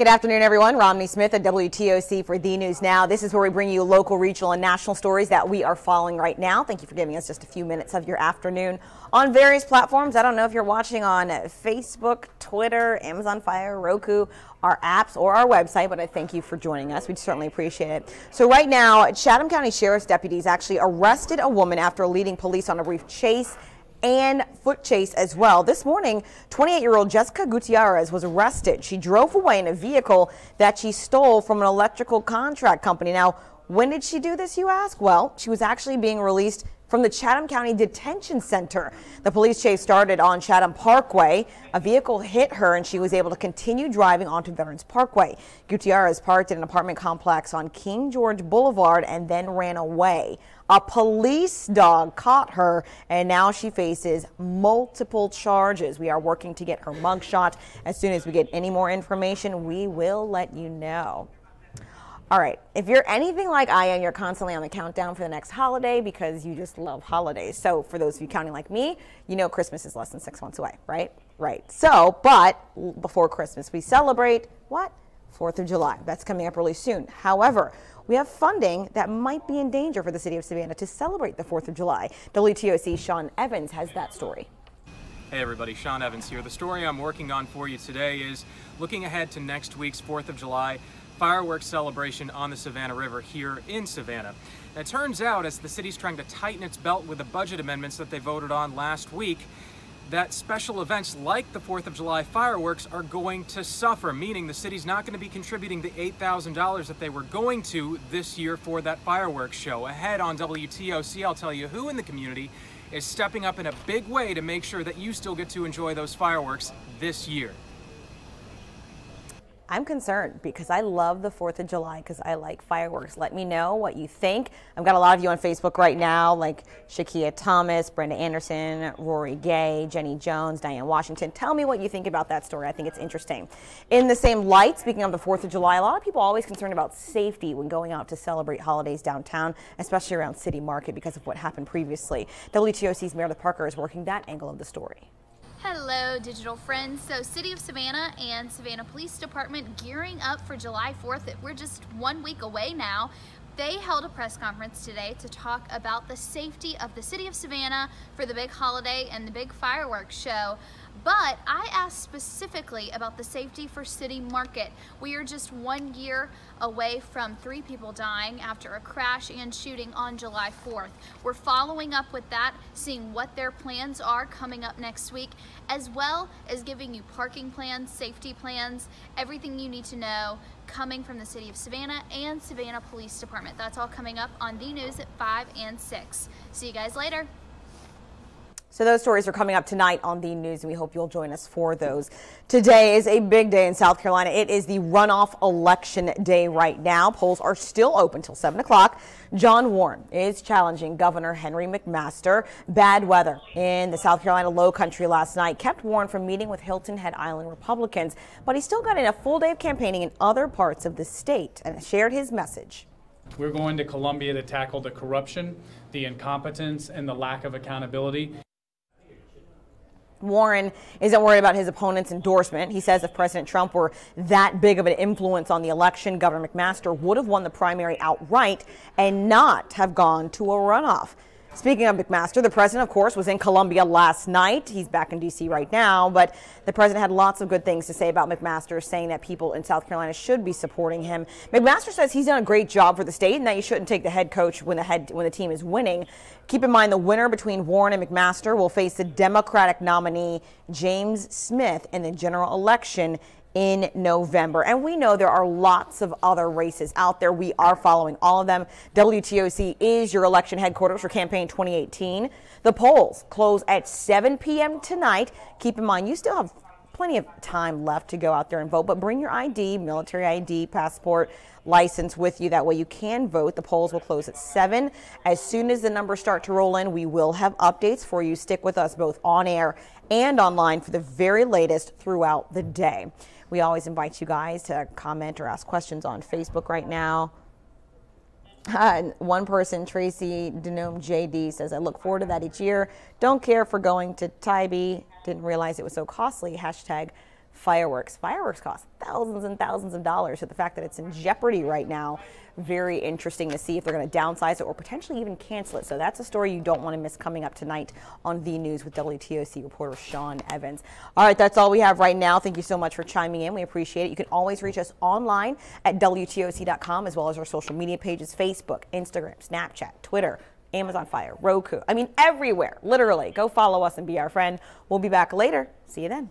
Good afternoon, everyone. Romney Smith at WTOC for The News Now. This is where we bring you local, regional, and national stories that we are following right now. Thank you for giving us just a few minutes of your afternoon on various platforms. I don't know if you're watching on Facebook, Twitter, Amazon Fire, Roku, our apps, or our website, but I thank you for joining us. We certainly appreciate it. So right now, Chatham County Sheriff's deputies actually arrested a woman after leading police on a brief chase and foot chase as well. This morning, 28-year-old Jessica Gutierrez was arrested. She drove away in a vehicle that she stole from an electrical contract company. Now, when did she do this, you ask? Well, she was actually being released from the Chatham County Detention Center. The police chase started on Chatham Parkway. A vehicle hit her and she was able to continue driving onto Veterans Parkway. Gutierrez parked in an apartment complex on King George Boulevard and then ran away. A police dog caught her and now she faces multiple charges. We are working to get her mugshot. As soon as we get any more information, we will let you know. All right, if you're anything like I am, you're constantly on the countdown for the next holiday because you just love holidays. So for those of you counting like me, you know Christmas is less than 6 months away, right? Right. So, but before Christmas, we celebrate what? 4th of July. That's coming up really soon. However, we have funding that might be in danger for the city of Savannah to celebrate the 4th of July. WTOC Sean Evans has that story. Hey everybody, Sean Evans here. The story I'm working on for you today is looking ahead to next week's 4th of July fireworks celebration on the Savannah River here in Savannah. And it turns out, as the city's trying to tighten its belt with the budget amendments that they voted on last week, that special events like the 4th of July fireworks are going to suffer, meaning the city's not going to be contributing the $8,000 that they were going to this year for that fireworks show. Ahead on WTOC, I'll tell you who in the community is stepping up in a big way to make sure that you still get to enjoy those fireworks this year. I'm concerned because I love the 4th of July because I like fireworks. Let me know what you think. I've got a lot of you on Facebook right now, like Shakia Thomas, Brenda Anderson, Rory Gay, Jenny Jones, Diane Washington. Tell me what you think about that story. I think it's interesting. In the same light, speaking of the 4th of July, a lot of people are always concerned about safety when going out to celebrate holidays downtown, especially around City Market because of what happened previously. WTOC's Meredith Parker is working that angle of the story. Hello, digital friends. So City of Savannah and Savannah Police Department gearing up for July 4th. We're just 1 week away now. They held a press conference today to talk about the safety of the City of Savannah for the big holiday and the big fireworks show. But I asked specifically about the safety for City Market. We are just 1 year away from 3 people dying after a crash and shooting on July 4th. We're following up with that, seeing what their plans are coming up next week, as well as giving you parking plans, safety plans, everything you need to know coming from the City of Savannah and Savannah Police Department. That's all coming up on The News at 5 and 6. See you guys later. So those stories are coming up tonight on The News, and we hope you'll join us for those. Today is a big day in South Carolina. It is the runoff election day right now. Polls are still open till 7 o'clock. John Warren is challenging Governor Henry McMaster. Bad weather in the South Carolina Low Country last night kept Warren from meeting with Hilton Head Island Republicans, but he still got in a full day of campaigning in other parts of the state and shared his message. We're going to Columbia to tackle the corruption, the incompetence, and the lack of accountability. Warren isn't worried about his opponent's endorsement. He says if President Trump were that big of an influence on the election, Governor McMaster would have won the primary outright and not have gone to a runoff. Speaking of McMaster, the president, of course, was in Columbia last night. He's back in D.C. right now, but the president had lots of good things to say about McMaster, saying that people in South Carolina should be supporting him. McMaster says he's done a great job for the state and that you shouldn't take the head coach when the team is winning. Keep in mind the winner between Warren and McMaster will face the Democratic nominee James Smith in the general election in November. And we know there are lots of other races out there. We are following all of them. WTOC is your election headquarters for campaign 2018. The polls close at 7 p.m. tonight. Keep in mind, you still have plenty of time left to go out there and vote, but bring your ID, military ID, passport, license with you. That way you can vote. The polls will close at 7. As soon as the numbers start to roll in, we will have updates for you. Stick with us both on air and online for the very latest throughout the day. We always invite you guys to comment or ask questions on Facebook right now. One person, Tracy Denome JD, says, I look forward to that each year. Don't care for going to Tybee. Didn't realize it was so costly. Hashtag fireworks. Fireworks cost thousands and thousands of dollars. So the fact that it's in jeopardy right now, very interesting to see if they're going to downsize it or potentially even cancel it. So that's a story you don't want to miss coming up tonight on V News with WTOC reporter Sean Evans. All right, that's all we have right now. Thank you so much for chiming in. We appreciate it. You can always reach us online at WTOC.com, as well as our social media pages, Facebook, Instagram, Snapchat, Twitter, Amazon Fire, Roku. I mean, everywhere, literally. Go follow us and be our friend. We'll be back later. See you then.